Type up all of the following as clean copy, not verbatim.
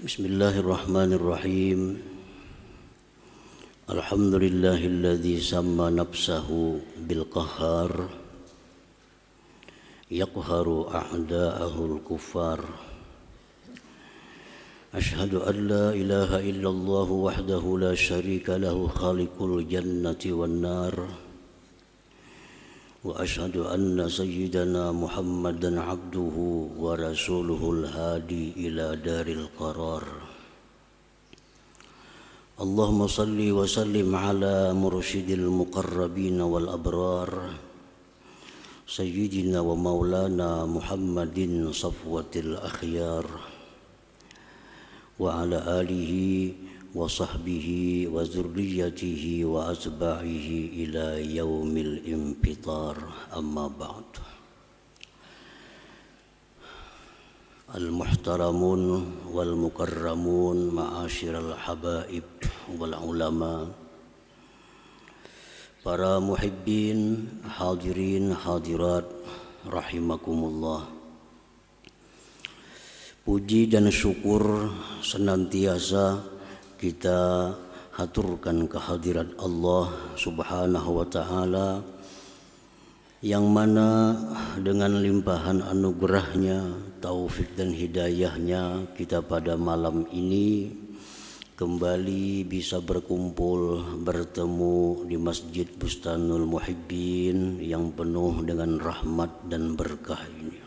Bismillahirrahmanirrahim. Alhamdulillahilladzi samma nafsahu bil qahhar yaqharu a'da'ahul kuffar. Ashhadu an la ilaha illallah wahdahu la syarika lahu khaliqul jannati wan nar. Wa ashhadu anna sayyidana Muhammadan abduhu wa rasuluhul hadi ila daril qarar. Allahumma salli wa sallim ala mursyidil muqarrabin wal abrar sayyidina wa maulana Muhammadin safwatil akhyar wa ala alihi wa sahbihi wa zurriyatihi wa atba'ihi ila yaumil infitar, amma ba'd. Al-muhtaramun wal mukarramun ma'asyiral habaib wal ulama, para muhibbin, hadirin hadirat rahimakumullah. Puji dan syukur senantiasa kita haturkan kehadirat Allah Subhanahu wa ta'ala, yang mana dengan limpahan anugerahnya, taufik dan hidayahnya, kita pada malam ini kembali bisa berkumpul, bertemu di Masjid Bustanul Muhibbin yang penuh dengan rahmat dan berkah ini.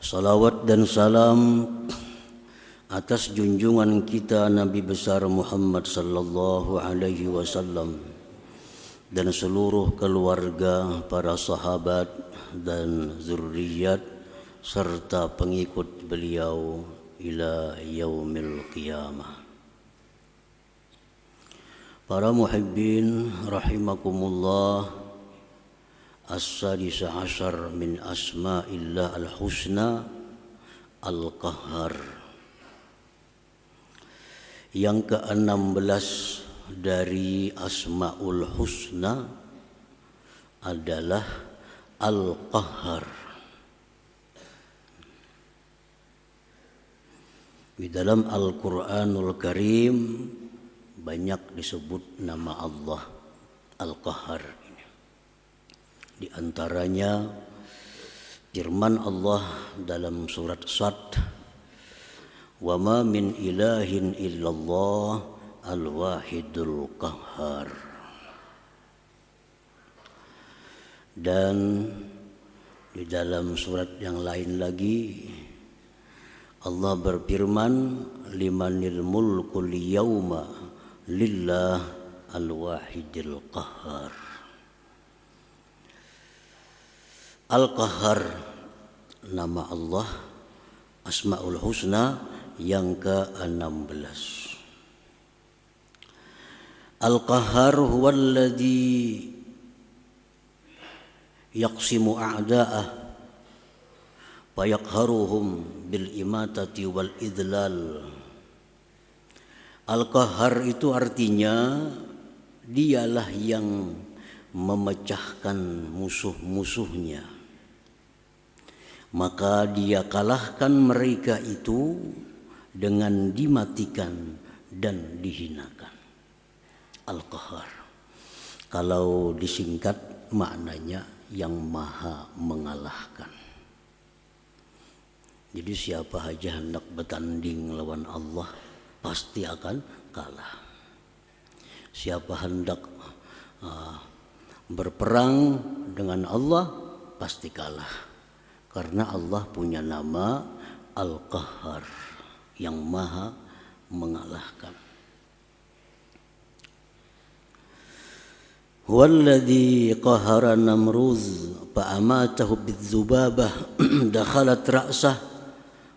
Salawat dan salam atas junjungan kita Nabi besar Muhammad sallallahu alaihi wasallam dan seluruh keluarga, para sahabat dan zurriyat serta pengikut beliau ila yaumil qiyamah. Para muhibbin rahimakumullah, as-sadisa asyar min asma'illah al-husna al-qahhar. Yang ke-16 dari Asmaul Husna adalah Al-Qahhar. Di dalam Al-Quranul Karim banyak disebut nama Allah Al-Qahhar. Di antaranya firman Allah dalam surat Sad, wa ma min ilahin illallah al-wahidul qahhar. Dan di dalam surat yang lain lagi Allah berfirman, limanil mulkul yawma lillah al-wahidil qahhar. Al-Qahhar nama Allah Asmaul Husna yang ke-16. Al-Qahhar huwallazi yaqsimu a'da'ah wa yaqharuhum bil imatati wal idlal. Al-Qahhar itu artinya dialah yang memecahkan musuh-musuhnya, maka dia kalahkan mereka itu dengan dimatikan dan dihinakan. Al-Qahhar, kalau disingkat maknanya yang maha mengalahkan. Jadi siapa saja hendak bertanding lawan Allah pasti akan kalah. Siapa hendak berperang dengan Allah pasti kalah, karena Allah punya nama Al-Qahhar, yang maha mengalahkan. Huwallazi qahara Namruz fa'amatahu bidzubabah dakhalat ra'sah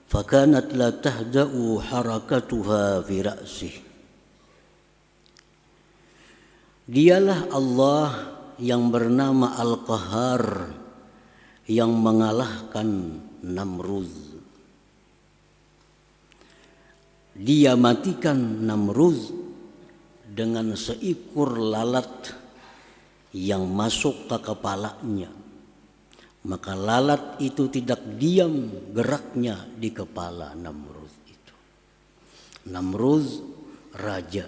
fakanat la tahda'u harakatuha fi ra'sih. Dialah Allah yang bernama Al-Qahhar, yang mengalahkan Namruz. Dia matikan Namruz dengan seekor lalat yang masuk ke kepalanya, Maka lalat itu tidak diam geraknya di kepala Namrud itu. Namrud raja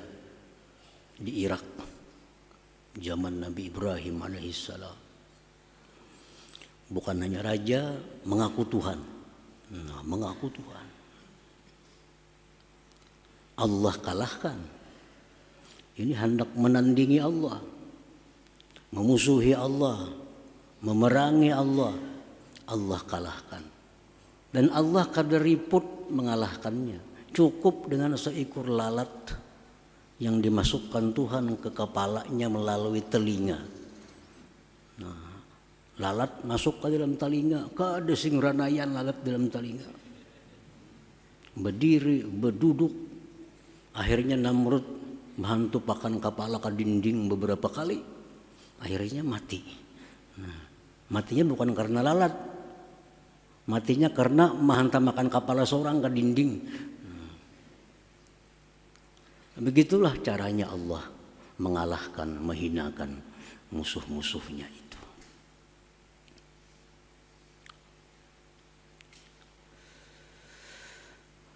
di Irak zaman Nabi Ibrahim alaihissalam. Bukan hanya raja, mengaku Tuhan. Nah, mengaku Tuhan. Allah kalahkan. Ini hendak menandingi Allah, memusuhi Allah, memerangi Allah. Allah kalahkan. Dan Allah kaderiput mengalahkannya. Cukup dengan seekor lalat yang dimasukkan Tuhan ke kepalanya melalui telinga. Nah, lalat masuk ke dalam telinga, kada sing ranayan lalat dalam telinga. Berdiri, berduduk. Akhirnya Namrud menghantupakan kepala ke dinding beberapa kali. Akhirnya mati. Nah, matinya bukan karena lalat. Matinya karena menghantam kepala seorang ke dinding. Begitulah caranya Allah mengalahkan, menghinakan musuh-musuhnya itu.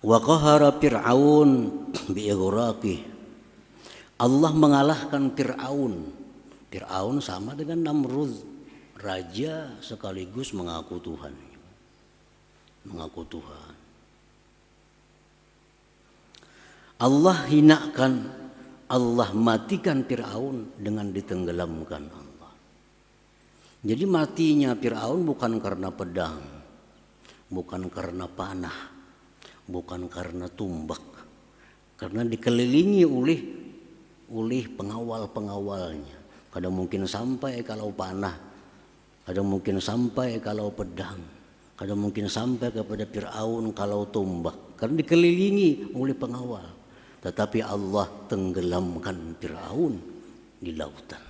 Wa qahara Fir'aun bi'ighraqih. Allah mengalahkan Fir'aun. Fir'aun sama dengan Namrud, raja sekaligus mengaku Tuhan. Mengaku Tuhan. Allah hinakan, Allah matikan Fir'aun dengan ditenggelamkan Allah. Jadi matinya Fir'aun bukan karena pedang, bukan karena panah, bukan karena tumbak, karena dikelilingi oleh pengawal-pengawalnya. Kadang mungkin sampai kalau panah, kadang mungkin sampai kalau pedang, kadang mungkin sampai kepada Fir'aun kalau tumbak, karena dikelilingi oleh pengawal. Tetapi Allah tenggelamkan Fir'aun di lautan.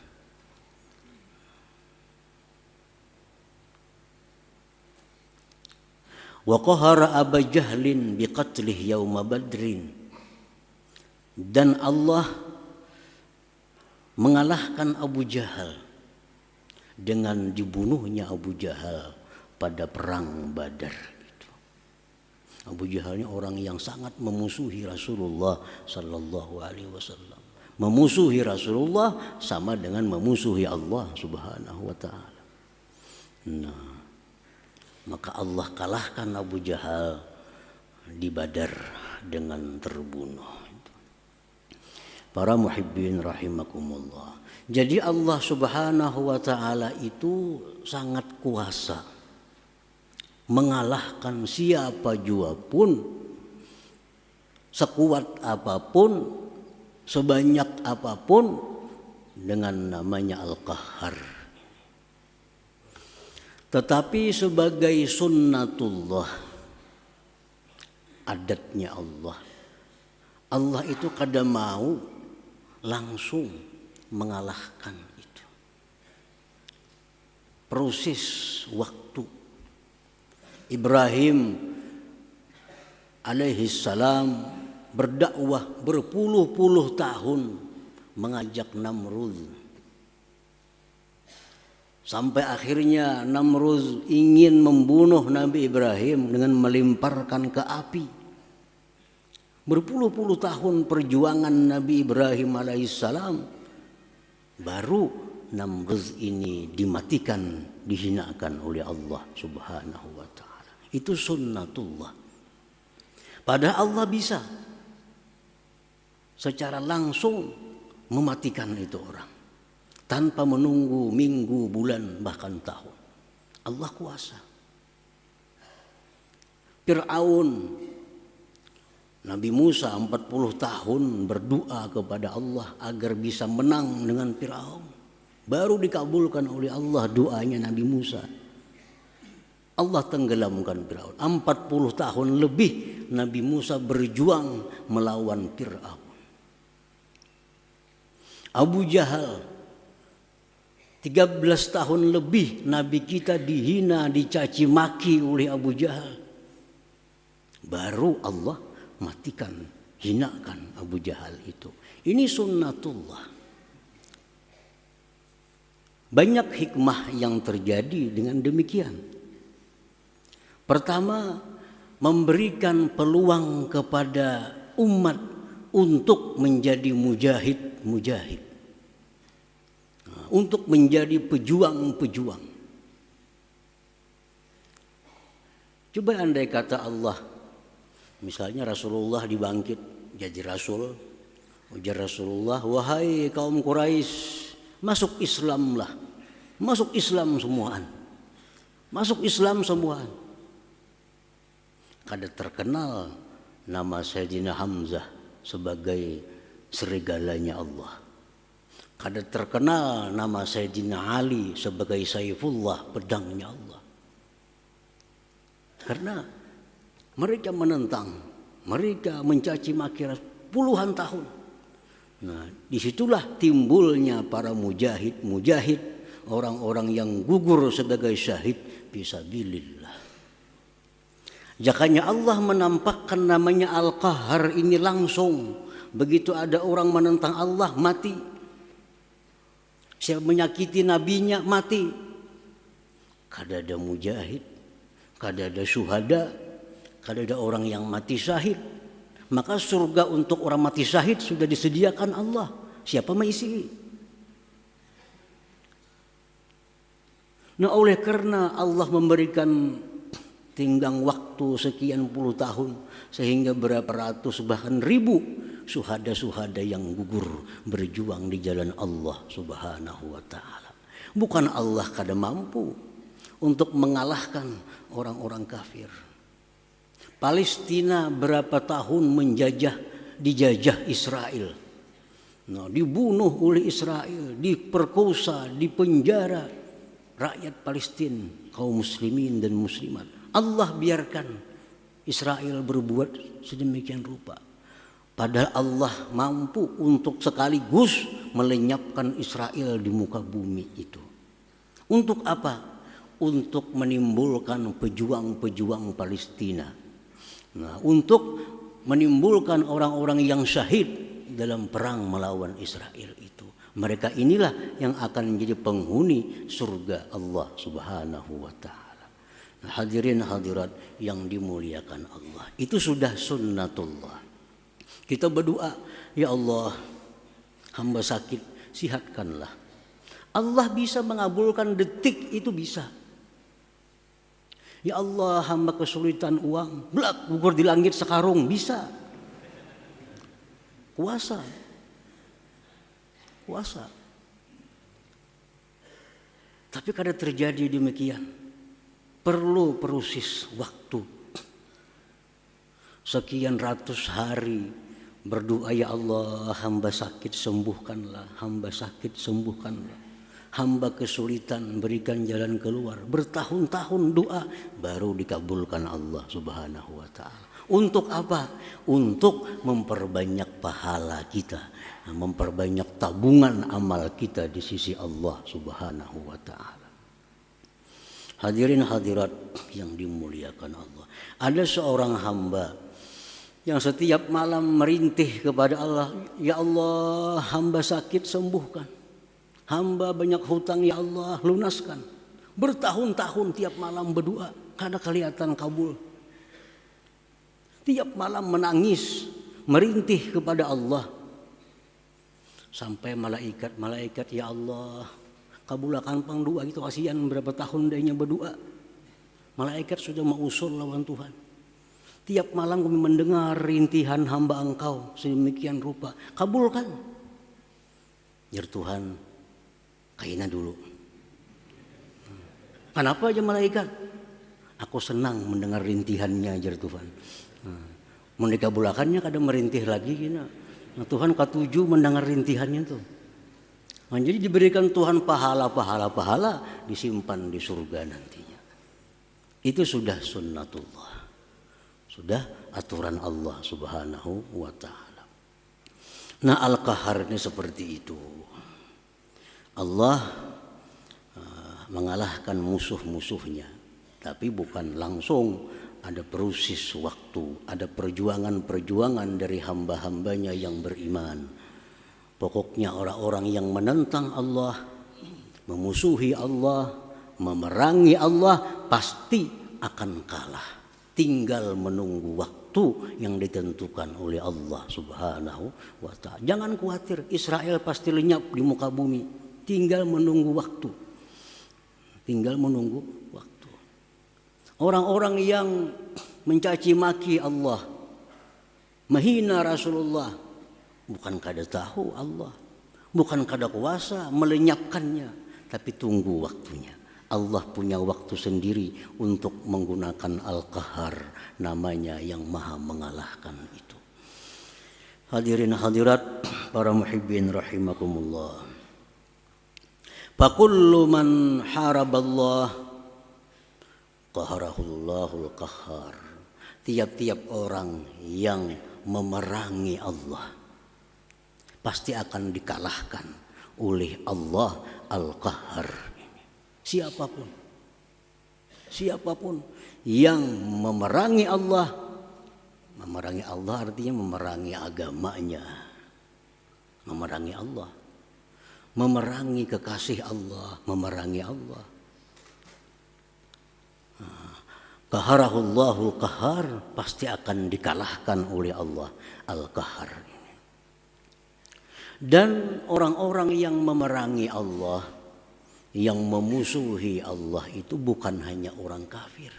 Wa qahara Aba Jahlin biqatlih yauma Badrin. Dan Allah mengalahkan Abu Jahal dengan dibunuhnya Abu Jahal pada perang Badar. Abu Jahal ini orang yang sangat memusuhi Rasulullah sallallahu alaihi wasallam. Memusuhi Rasulullah sama dengan memusuhi Allah Subhanahu wa taala. Nah, maka Allah kalahkan Abu Jahal di Badar dengan terbunuh. Para muhibbin rahimakumullah. Jadi Allah Subhanahu wa taala itu sangat kuasa mengalahkan siapa jua pun, sekuat apapun, sebanyak apapun, dengan namanya Al-Qahhar. Tetapi sebagai sunnatullah, adatnya Allah, Allah itu kadang mau langsung mengalahkan itu. Proses waktu Ibrahim alaihissalam berdakwah berpuluh-puluh tahun mengajak Namrud. Sampai akhirnya Namrud ingin membunuh Nabi Ibrahim dengan melemparkan ke api. Berpuluh-puluh tahun perjuangan Nabi Ibrahim alaihissalam, baru Namrud ini dimatikan, dihinakan oleh Allah Subhanahu wa ta'ala. Itu sunnatullah. Padahal Allah bisa secara langsung mematikan itu orang tanpa menunggu minggu, bulan, bahkan tahun. Allah kuasa. Fir'aun, Nabi Musa 40 tahun berdoa kepada Allah agar bisa menang dengan Fir'aun. Baru dikabulkan oleh Allah doanya Nabi Musa. Allah tenggelamkan Fir'aun. 40 tahun lebih Nabi Musa berjuang melawan Fir'aun. Abu Jahal 13 tahun lebih Nabi kita dihina, dicaci maki oleh Abu Jahal. Baru Allah matikan, hinakan Abu Jahal itu. Ini sunnatullah. Banyak hikmah yang terjadi dengan demikian. Pertama, memberikan peluang kepada umat untuk menjadi mujahid, untuk menjadi pejuang-pejuang. Coba andai kata Allah, misalnya Rasulullah dibangkit jadi rasul, ujar Rasulullah, wahai kaum Quraisy, masuk Islamlah, masuk Islam semuaan, masuk Islam semuaan. Kada terkenal nama Sayyidina Hamzah sebagai serigalanya Allah. Kada terkenal nama Sayyidina Ali sebagai Saifullah, pedangnya Allah. Karena mereka menentang, mereka mencaci maki puluhan tahun. Nah, disitulah timbulnya para mujahid, orang-orang yang gugur sebagai syahid fisabilillah. Jakanya Allah menampakkan namanya Al-Qahar ini langsung. Begitu ada orang menentang Allah, mati. Siapa menyakiti nabinya, mati. Kada ada mujahid, kada ada syuhada, kada ada orang yang mati syahid. Maka surga untuk orang mati syahid sudah disediakan Allah. Siapa mengisi? Nah, oleh karena Allah memberikan tinggang waktu sekian puluh tahun, sehingga berapa ratus bahkan ribu syuhada-syuhada yang gugur berjuang di jalan Allah Subhanahu wa ta'ala. Bukan Allah kada mampu untuk mengalahkan orang-orang kafir. Palestina berapa tahun dijajah Israel. Nah, dibunuh oleh Israel, diperkosa, dipenjara rakyat Palestina, kaum muslimin dan muslimat. Allah biarkan Israel berbuat sedemikian rupa. Padahal Allah mampu untuk sekaligus melenyapkan Israel di muka bumi itu. Untuk apa? Untuk menimbulkan pejuang-pejuang Palestina. Nah, untuk menimbulkan orang-orang yang syahid dalam perang melawan Israel itu. Mereka inilah yang akan menjadi penghuni surga Allah Subhanahu wa ta'ala. Hadirin hadirat yang dimuliakan Allah, itu sudah sunnatullah. Kita berdoa, ya Allah, hamba sakit, sihatkanlah. Allah bisa mengabulkan detik itu bisa. Ya Allah, hamba kesulitan uang, blak gugur di langit sekarung, bisa. Kuasa. Tapi kada terjadi demikian. Perlu proses waktu. Sekian ratus hari berdoa, ya Allah, hamba sakit sembuhkanlah, hamba sakit sembuhkanlah, hamba kesulitan berikan jalan keluar. Bertahun-tahun doa baru dikabulkan Allah Subhanahu wa ta'ala. Untuk apa? Untuk memperbanyak pahala kita, memperbanyak tabungan amal kita di sisi Allah Subhanahu wa ta'ala. Hadirin hadirat yang dimuliakan Allah. Ada seorang hamba yang setiap malam merintih kepada Allah, ya Allah, hamba sakit sembuhkan. Hamba banyak hutang, ya Allah, lunaskan. Bertahun-tahun tiap malam berdoa, kada kelihatan kabul. Tiap malam menangis, merintih kepada Allah. Sampai malaikat, ya Allah, kabulkan pangdoa itu, kasihan berapa tahun dia berdoa. Malaikat sudah mengusul lawan Tuhan. Tiap malam kami mendengar rintihan hamba Engkau sedemikian rupa. Kabulkan. Ya Tuhan, kaina dulu. Kenapa aja malaikat? Aku senang mendengar rintihannya, jar Tuhan. Mau dikabulkannya kadang merintih lagi. Nah, Tuhan ketujuh mendengar rintihannya tuh. Nah, jadi diberikan Tuhan pahala disimpan di surga nantinya. Itu sudah sunnatullah, sudah aturan Allah Subhanahu wa ta'ala. Nah, Al-Qahar ini seperti itu. Allah mengalahkan musuh-musuhnya, tapi bukan langsung. Ada proses waktu, ada perjuangan-perjuangan dari hamba-hambanya yang beriman. Pokoknya orang-orang yang menentang Allah, memusuhi Allah, memerangi Allah, pasti akan kalah. Tinggal menunggu waktu yang ditentukan oleh Allah Subhanahu wa ta'ala. Jangan khawatir, Israel pasti lenyap di muka bumi. Tinggal menunggu waktu. Tinggal menunggu waktu. Orang-orang yang mencaci maki Allah, menghina Rasulullah, bukan kada tahu Allah, bukan kada kuasa melenyapkannya, tapi tunggu waktunya. Allah punya waktu sendiri untuk menggunakan Al-Qahar, namanya yang maha mengalahkan itu. Hadirin hadirat para muhibbin rahimakumullah. Fakullu man haraballah qaharahullahul qahhar. Tiap-tiap orang yang memerangi Allah pasti akan dikalahkan oleh Allah Al-Qahhar. Siapapun yang memerangi Allah artinya memerangi agamanya, memerangi Allah, memerangi kekasih Allah, memerangi Allah. Qaharahullahul qahhar, pasti akan dikalahkan oleh Allah Al-Qahhar. Dan orang-orang yang memerangi Allah, yang memusuhi Allah itu bukan hanya orang kafir,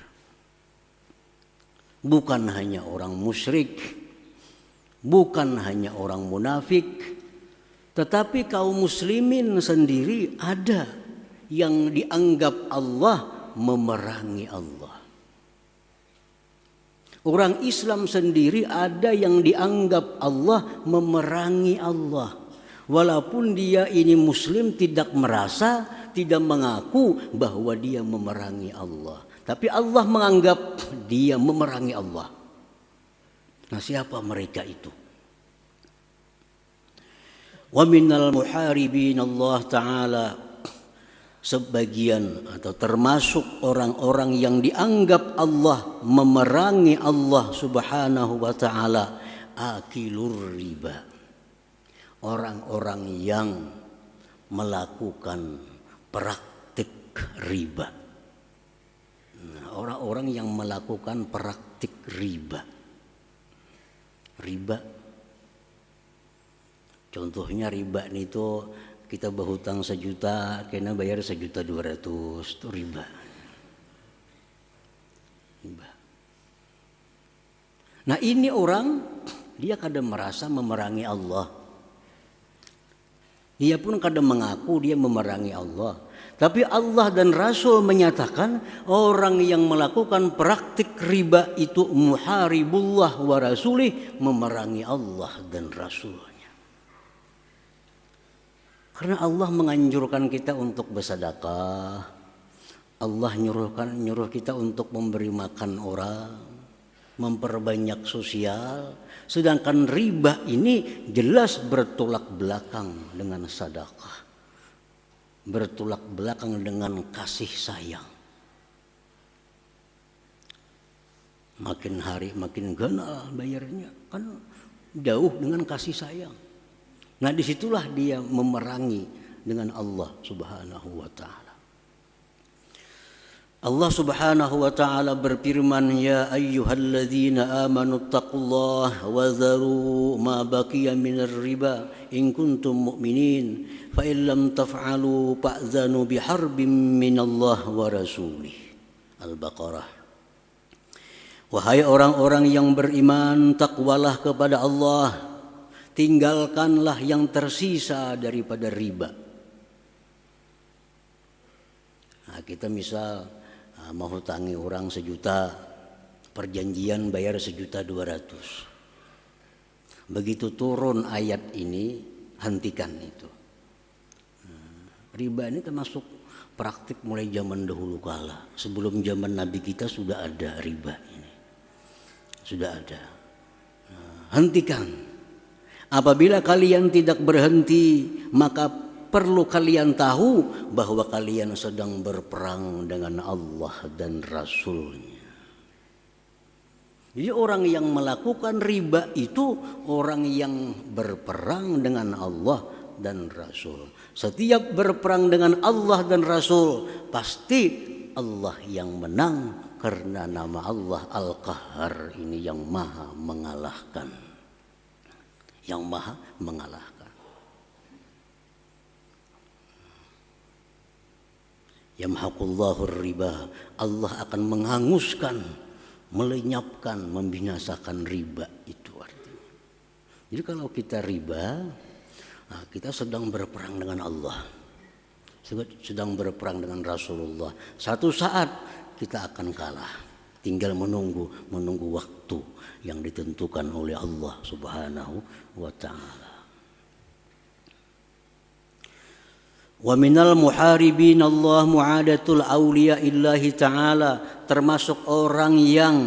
bukan hanya orang musyrik, bukan hanya orang munafik, tetapi kaum muslimin sendiri ada yang dianggap Allah memerangi Allah. Orang Islam sendiri ada yang dianggap Allah memerangi Allah. Walaupun dia ini muslim, tidak merasa, tidak mengaku bahwa dia memerangi Allah, tapi Allah menganggap dia memerangi Allah. Nah, siapa mereka itu? Wa minal muharibin Allah Ta'ala, sebagian atau termasuk orang-orang yang dianggap Allah memerangi Allah Subhanahu wa Ta'ala, akilur riba. Orang-orang yang melakukan praktik riba. Nah, orang-orang yang melakukan praktik riba. Riba. Contohnya riba itu kita berhutang 1 juta, kena bayar 1.200.000, itu riba. Riba. Nah, ini orang dia kadang merasa memerangi Allah. Dia pun kadang mengaku dia memerangi Allah. Tapi Allah dan Rasul menyatakan orang yang melakukan praktik riba itu muharibullah wa rasulih, memerangi Allah dan Rasulnya. Karena Allah menganjurkan kita untuk bersedekah. Allah nyuruh kita untuk memberi makan orang, memperbanyak sosial. Sedangkan riba ini jelas bertolak belakang dengan sedekah, bertolak belakang dengan kasih sayang. Makin hari makin ganal bayarnya, kan jauh dengan kasih sayang. Nah, disitulah dia memerangi dengan Allah Subhanahu wa Ta'ala. Allah Subhanahu wa Ta'ala berfirman, ya ayyuhalladzina amanu taqullaha wa dharu ma baqiya minar riba in kuntum mu'minin fa in lam taf'alu fa'zanu biharbin minallah wa rasulih. Al-Baqarah. Wahai orang-orang yang beriman, takwalah kepada Allah, tinggalkanlah yang tersisa daripada riba. Nah, kita misal mau hutangi orang 1 juta, perjanjian bayar 1.200.000. Begitu turun ayat ini, hentikan itu. Riba ini termasuk praktik mulai zaman dahulu kala. Sebelum zaman Nabi kita sudah ada riba ini, sudah ada. Hentikan. Apabila kalian tidak berhenti, maka perlu kalian tahu bahwa kalian sedang berperang dengan Allah dan Rasulnya. Jadi orang yang melakukan riba itu orang yang berperang dengan Allah dan Rasul. Setiap berperang dengan Allah dan Rasul, pasti Allah yang menang, karena nama Allah Al-Qahhar ini yang maha mengalahkan. Yang maha mengalahkan. Yamhaqullahu riba, Allah akan menghanguskan, melenyapkan, membinasakan riba itu artinya. Jadi kalau kita riba, kita sedang berperang dengan Allah, sedang berperang dengan Rasulullah. Satu saat kita akan kalah, tinggal menunggu waktu yang ditentukan oleh Allah Subhanahu wa ta'ala. Wa minal muharibin Allah mu'adatul awliya illahi ta'ala, termasuk orang yang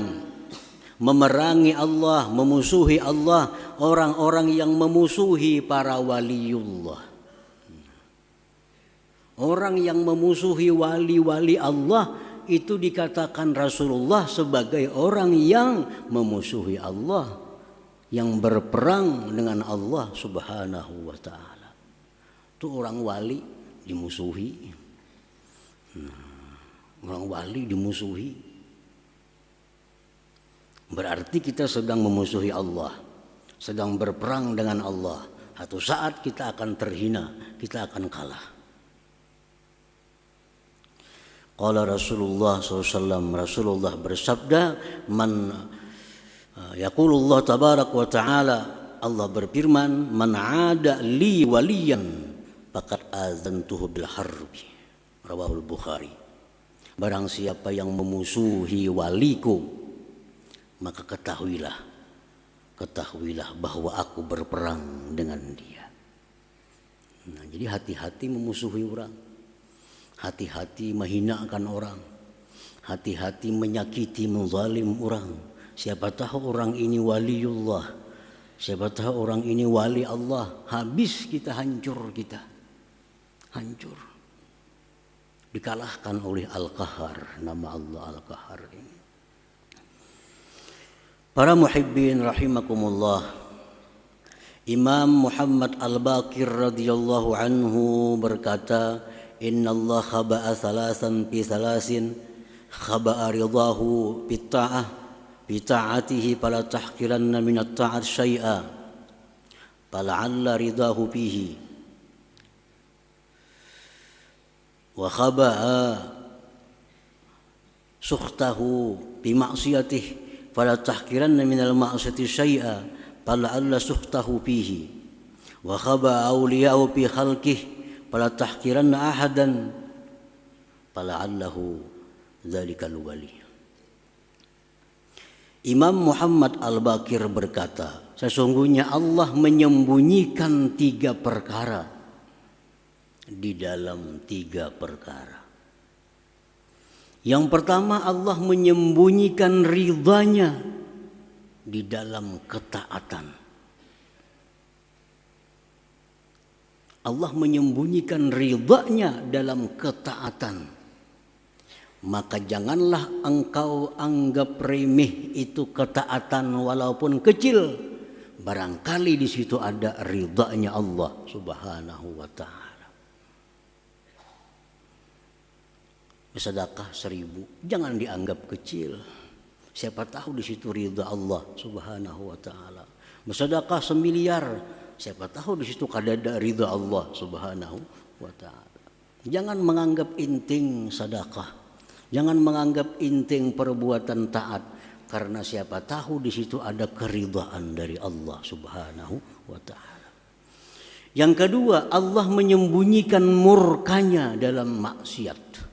memerangi Allah, memusuhi Allah, orang-orang yang memusuhi para waliullah. Orang yang memusuhi wali-wali Allah itu dikatakan Rasulullah sebagai orang yang memusuhi Allah, yang berperang dengan Allah Subhanahu wa ta'ala. Itu orang wali dimusuhi. Orang wali dimusuhi, berarti kita sedang memusuhi Allah, sedang berperang dengan Allah. Satu saat kita akan terhina, kita akan kalah. Qala Rasulullah SAW, Rasulullah bersabda, yaqulullah tabarak wa ta'ala, Allah berfirman, man ada li waliyan faqad azantuhu bil harbi, rawahul Bukhari. Barang siapa yang memusuhi waliku, maka ketahuilah bahwa aku berperang dengan dia. Nah, jadi hati-hati memusuhi orang, hati-hati menghinakan orang, hati-hati menyakiti, menzalim orang. Siapa tahu orang ini waliullah, siapa tahu orang ini wali Allah, habis kita, hancur kita, hancur. Dikalahkan oleh Al-Qahhar, nama Allah Al-Qahhar ini. Para muhibbin rahimakumullah, Imam Muhammad Al-Baqir radhiyallahu anhu berkata, innallaha khaba'a thalasan fi thalasin, khaba'a ridahu bitta'ah bita'atihi fala tahqiranna minat ta'at syai'a fala'alla ridahu fihi, wa khaba'a sukhtahu bima'siyatihi fala tahqiranna minal ma'siyati syai'a fala'alla sukhtahu fihi, wa khaba'a awliya'u fi khalqihi fala tahqiranna ahadan fala'allahu dzalikal wali. Imam Muhammad Al-Baqir berkata, sesungguhnya Allah menyembunyikan 3 perkara di dalam 3 perkara. Yang pertama, Allah menyembunyikan ridhanya di dalam ketaatan. Allah menyembunyikan ridhanya dalam ketaatan. Maka janganlah engkau anggap remeh itu ketaatan walaupun kecil. Barangkali di situ ada ridhanya Allah Subhanahu wa ta'ala. Sedekah 1000 jangan dianggap kecil. Siapa tahu di situ ridha Allah Subhanahu wa ta'ala. Bersedekah 1 miliar, siapa tahu di situ ada ridha Allah Subhanahu wa ta'ala. Jangan menganggap inting sedekah. Jangan menganggap inting perbuatan taat, karena siapa tahu di situ ada keridhaan dari Allah Subhanahu wa ta'ala. Yang kedua, Allah menyembunyikan murkanya dalam maksiat.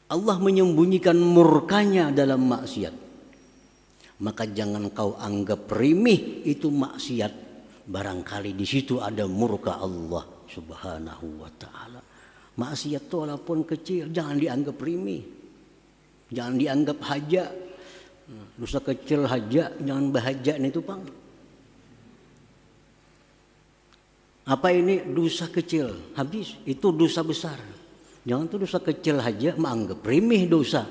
Allah menyembunyikan murkanya dalam maksiat. Maka jangan kau anggap remeh itu maksiat. Barangkali di situ ada murka Allah Subhanahu wa ta'ala. Maksiat itu walaupun kecil jangan dianggap remeh. Jangan dianggap haja. Dosa kecil haja, jangan bahaja itu, Bang. Apa ini dosa kecil? Habis, itu dosa besar. Jangan tuh dosa kecil aja menganggap remeh dosa.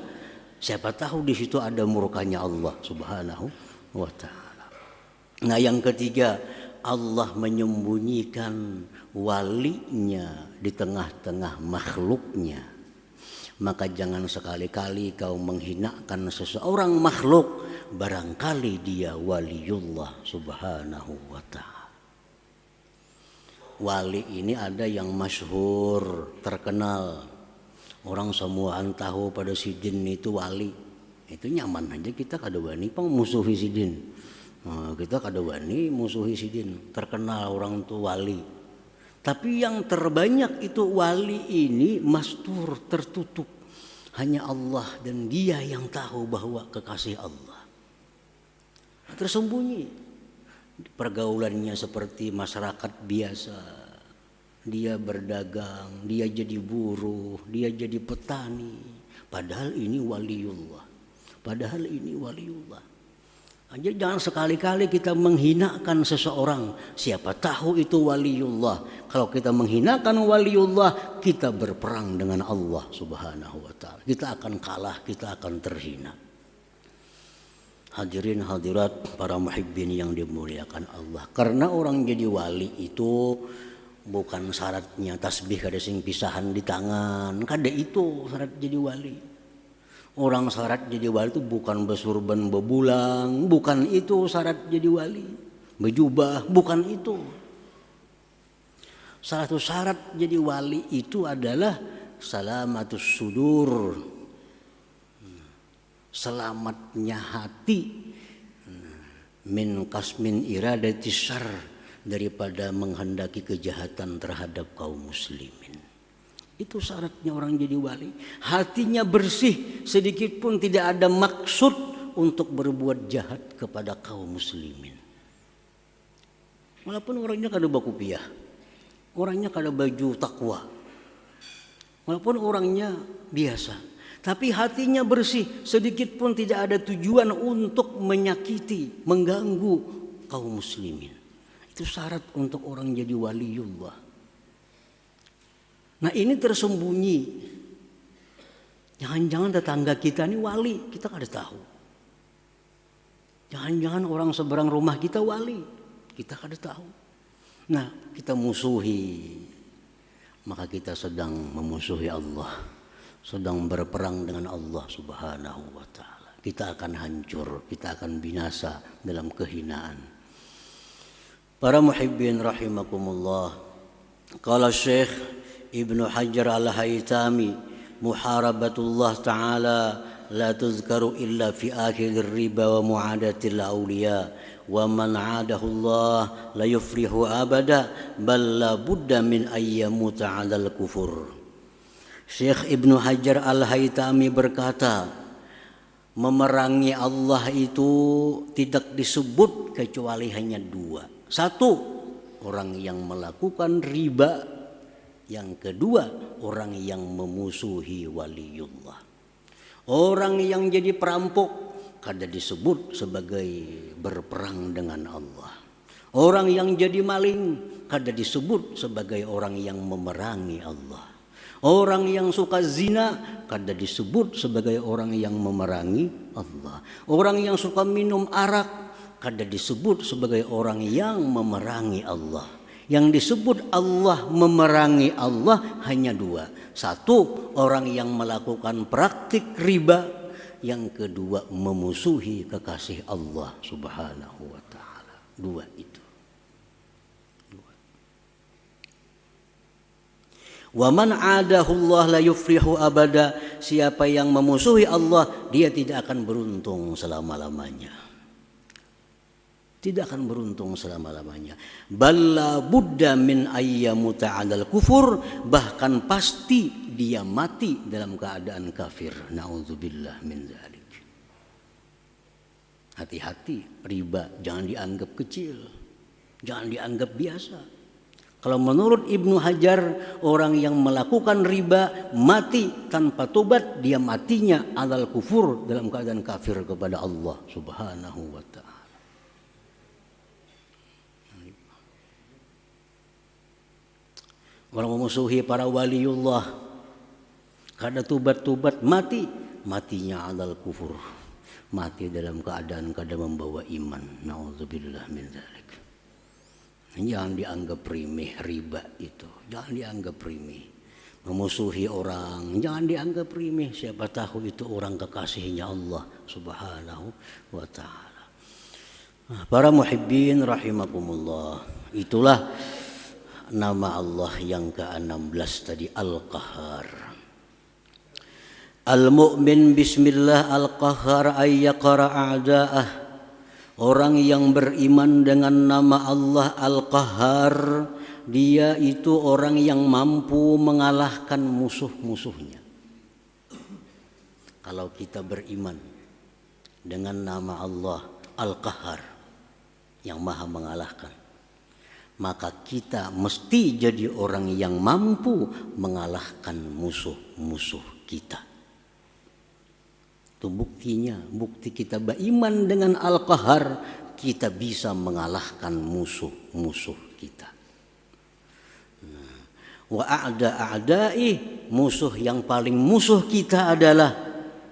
Siapa tahu di situ ada murkanya Allah Subhanahu wa ta'ala. Nah, yang ketiga, Allah menyembunyikan walinya di tengah-tengah makhluknya, maka jangan sekali-kali kau menghinakan seseorang makhluk, barangkali dia waliullah subhanahu wa ta'ala. Wali ini ada yang masyhur, terkenal, orang semuaan tahu pada Sidin itu wali. Itu nyaman aja kita kada wani musuhi Sidin. Kita kada wani musuhi Sidin, terkenal orang tuh wali. Tapi yang terbanyak itu wali ini mastur, tertutup. Hanya Allah dan dia yang tahu bahwa kekasih Allah. Tersembunyi. Pergaulannya seperti masyarakat biasa. Dia berdagang, dia jadi buruh, dia jadi petani. Padahal ini waliullah. Padahal ini waliullah. Jadi jangan sekali-kali kita menghinakan seseorang. Siapa tahu itu waliullah. Kalau kita menghinakan waliullah, kita berperang dengan Allah subhanahu wa ta'ala. Kita akan kalah, kita akan terhina. Hadirin hadirat para muhibbin yang dimuliakan Allah. Karena orang jadi wali itu bukan syaratnya tasbih kada sing pisahan di tangan. Kada itu syarat jadi wali. Orang syarat jadi wali itu bukan bersurban bebulang, bukan itu syarat jadi wali. Berjubah, bukan itu. Salah satu syarat jadi wali itu adalah salamatus sudur, selamatnya hati, min kasmin iradati syarr, daripada menghendaki kejahatan terhadap kaum muslimin. Itu syaratnya orang jadi wali. Hatinya bersih, sedikit pun tidak ada maksud untuk berbuat jahat kepada kaum muslimin. Walaupun orangnya kada bakupiah, orangnya kada baju takwa, walaupun orangnya biasa, tapi hatinya bersih, sedikit pun tidak ada tujuan untuk menyakiti, mengganggu kaum muslimin. Itu syarat untuk orang jadi waliullah. Nah ini tersembunyi. Jangan-jangan tetangga kita ini wali, kita kada tahu. Jangan-jangan orang seberang rumah kita wali, kita kada tahu. Nah kita musuhi, maka kita sedang memusuhi Allah, sedang berperang dengan Allah subhanahu wa ta'ala. Kita akan hancur, kita akan binasa dalam kehinaan. Para muhibbin rahimakumullah. Qala Syekh Ibnu Hajar al-Haytami, muharabatullah ta'ala la tuzkaru illa fi akhir riba wa mu'adatil awliya wa man 'adahu Allah la yufrihu abada bal la budda min ayyamuta 'alal kufur. Syekh Ibnu Hajar al-Haytami berkata, memerangi Allah itu tidak disebut kecuali hanya dua. Satu, orang yang melakukan riba. Yang kedua, orang yang memusuhi waliullah. Orang yang jadi perampok kada disebut sebagai berperang dengan Allah. Orang yang jadi maling kada disebut sebagai orang yang memerangi Allah. Orang yang suka zina kada disebut sebagai orang yang memerangi Allah. Orang yang suka minum arak kada disebut sebagai orang yang memerangi Allah. Yang disebut Allah memerangi Allah hanya dua. Satu, orang yang melakukan praktik riba. Yang kedua, memusuhi kekasih Allah subhanahu wa ta'ala. Dua itu. Wa man 'adahu Allah la yufrihu abada. Siapa yang memusuhi Allah, dia tidak akan beruntung selama-lamanya. Tidak akan beruntung selama-lamanya. Balla budda min ayyamuta 'alal kufur, bahkan pasti dia mati dalam keadaan kafir. Nauzubillah min dzalik. Hati-hati, riba jangan dianggap kecil. Jangan dianggap biasa. Kalau menurut Ibnu Hajar, orang yang melakukan riba mati tanpa tobat, dia matinya 'alal kufur, dalam keadaan kafir kepada Allah Subhanahu wa ta'ala. Orang memusuhi para waliullah, kada tubat-tubat mati, matinya 'alal kufur, mati dalam keadaan kada membawa iman. Nauzubillah min dzalik. Jangan dianggap remeh riba itu. Jangan dianggap remeh. Memusuhi orang, jangan dianggap remeh. Siapa tahu itu orang kekasihnya Allah Subhanahu wa ta'ala. Para muhibbin rahimakumullah. Itulah nama Allah yang ke-16 tadi, Al-Qahhar. Al-mu'min bismillah al-qahhar ayyaqara a'da'ah. Orang yang beriman dengan nama Allah Al-Qahhar, dia itu orang yang mampu mengalahkan musuh-musuhnya. Kalau kita beriman dengan nama Allah Al-Qahhar, yang maha mengalahkan, maka kita mesti jadi orang yang mampu mengalahkan musuh-musuh kita. Itu buktinya, bukti kita beriman dengan Al-Qahhar, kita bisa mengalahkan musuh-musuh kita. Wa a'da'i, musuh yang paling musuh kita adalah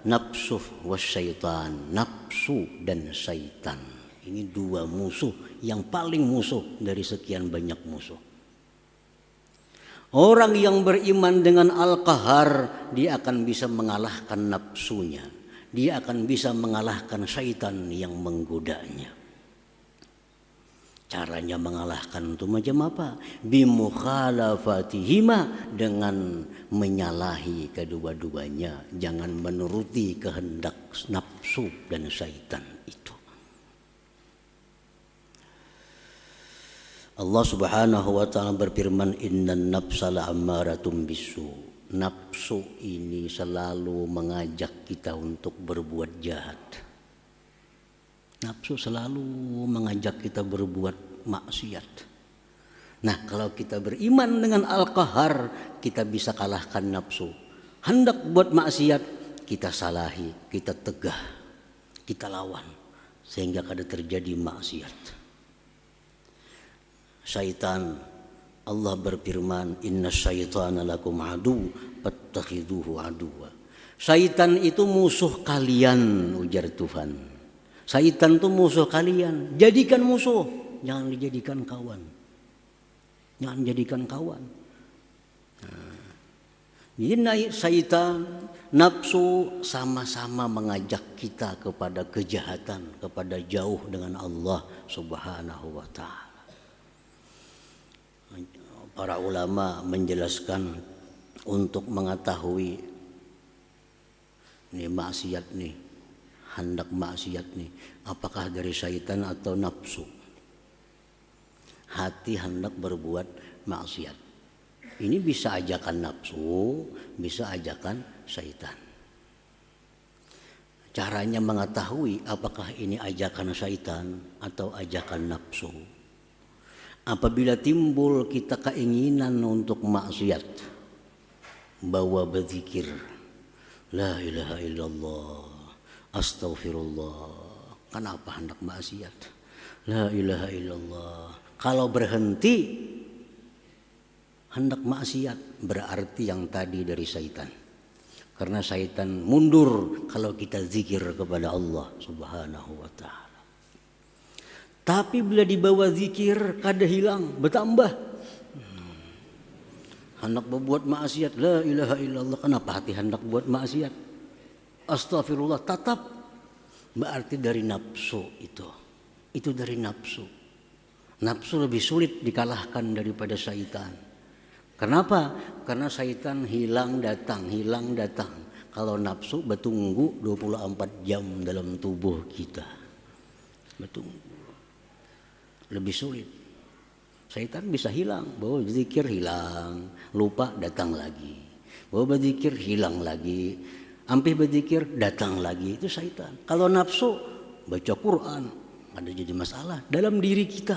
nafsu wasyaitan, nafsu dan syaitan. Ini dua musuh yang paling musuh dari sekian banyak musuh. Orang yang beriman dengan Al-Qahhar, dia akan bisa mengalahkan nafsunya. Dia akan bisa mengalahkan syaitan yang menggodanya. Caranya mengalahkan itu macam apa? Bimukalafatihima, dengan menyalahi kedua-duanya. Jangan menuruti kehendak nafsu dan syaitan itu. Allah Subhanahu wa ta'ala berfirman, innan nafsa la'ammaratum bisu. Nafsu ini selalu mengajak kita untuk berbuat jahat. Nafsu selalu mengajak kita berbuat maksiat. Nah, kalau kita beriman dengan Al-Qahhar, kita bisa kalahkan nafsu. Hendak buat maksiat, kita salahi, kita tegah, kita lawan, sehingga kada terjadi maksiat. Syaitan, Allah berfirman, inna syaitana lakum adu fattakhiduhu aduwa. Syaitan itu musuh kalian, ujar Tuhan. Syaitan itu musuh kalian, jadikan musuh, jangan dijadikan kawan. Jangan jadikan kawan. Jadi syaitan, nafsu sama-sama mengajak kita kepada kejahatan, kepada jauh dengan Allah Subhanahu wa ta'ala. Para ulama menjelaskan untuk mengetahui ini maksiat nih, hendak maksiat nih, apakah dari syaitan atau nafsu. Hati hendak berbuat maksiat, ini bisa ajakan nafsu, bisa ajakan syaitan. Caranya mengetahui apakah ini ajakan syaitan atau ajakan nafsu. Apabila timbul kita keinginan untuk maksiat, bawa berzikir, la ilaha illallah, astaghfirullah. Kenapa hendak maksiat? La ilaha illallah. Kalau berhenti hendak maksiat, berarti yang tadi dari syaitan. Karena syaitan mundur kalau kita zikir kepada Allah Subhanahu wa ta'ala. Tapi bila dibawa zikir, kada hilang, bertambah. Hendak berbuat maksiat, la ilaha illallah. Kenapa hati hendak buat maksiat? Astagfirullah, tetap. Berarti dari nafsu itu. Itu dari nafsu. Nafsu lebih sulit dikalahkan daripada syaitan. Kenapa? Karena syaitan hilang datang. Kalau nafsu bertunggu 24 jam dalam tubuh kita. Bertunggu. Lebih sulit. Syaitan bisa hilang, bawa berzikir hilang, lupa datang lagi. Bawa berzikir hilang lagi, hampir berzikir datang lagi. Itu syaitan. Kalau nafsu baca Quran, ada jadi masalah dalam diri kita.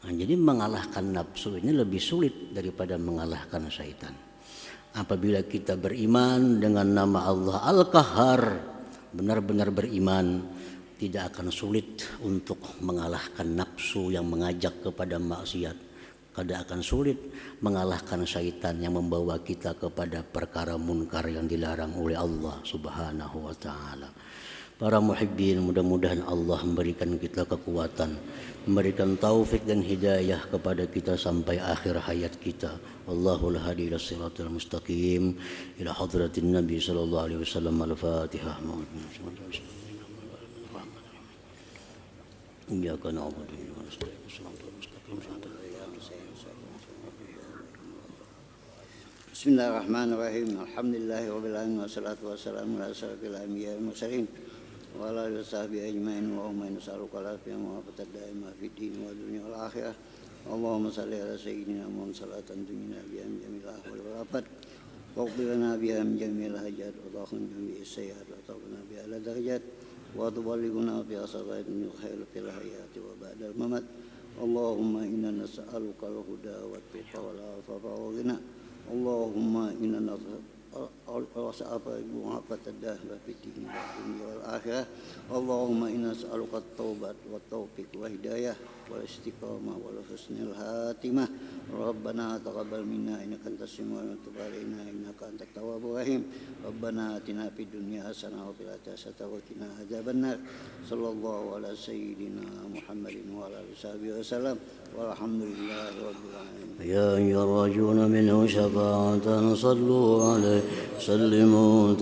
Nah, jadi mengalahkan nafsu ini lebih sulit daripada mengalahkan syaitan. Apabila kita beriman dengan nama Allah Al-Qahhar, benar-benar beriman, tidak akan sulit untuk mengalahkan nafsu yang mengajak kepada maksiat. Tidak akan sulit mengalahkan syaitan yang membawa kita kepada perkara munkar yang dilarang oleh Allah Subhanahu wa ta'ala. para muhibbin, mudah-mudahan Allah memberikan kita kekuatan, memberikan taufik dan hidayah kepada kita sampai akhir hayat kita. Wallahul hadi ila siratal mustaqim ila hadratin Nabi sallallahu alaihi wasallam. Al-Fatihah. Iyyaka na'budu wa iyyaka nasta'in. Bismillahirrahmanirrahim. Alhamdulillahi rabbil alamin wassalatu wassalamu ala asyrafil anbiya'i wal mursalin wa ala alihi washabbihi ajmain. Allahumma inna nas'aluka al-afiyah wa al-afata daima fid din wa dunya wal akhirah. Allahumma salli ala sayyidina Muhammad salatan tunjina biha min jamil ahwal wal afat wa qbil lana biha min jamil hajat wa takhunna bi sayyi'at wa tawbana biha ala darajat wa tuballighuna bi asratin khair fil hayati wa ba'dal mamat. Allahumma inna nas'aluka al-huda wa at-tuqa wal afafa wa ghina. Allahumma inna nas'aluka al-dahra fi dini wa dunya wal akhirah. Allahumma inna nas'aluka at-taubat wa taufiq wa hidayah wal istiqamah wal husnul hatimah. Rabbana taqabbal minna innaka antas samiul alim wa tub alaina innaka antat tawwabur rahim. Rabbana atina fid dunya hasanah wa fil akhirati hasanah wa qina adzabannar. Sallallahu ala sayyidina Muhammadin wa ala alihi wasallam. Walhamdulillahi rabbil alamin. Ya ayyuhar rajuna minhu syafa'atan sallu alaihi sallimu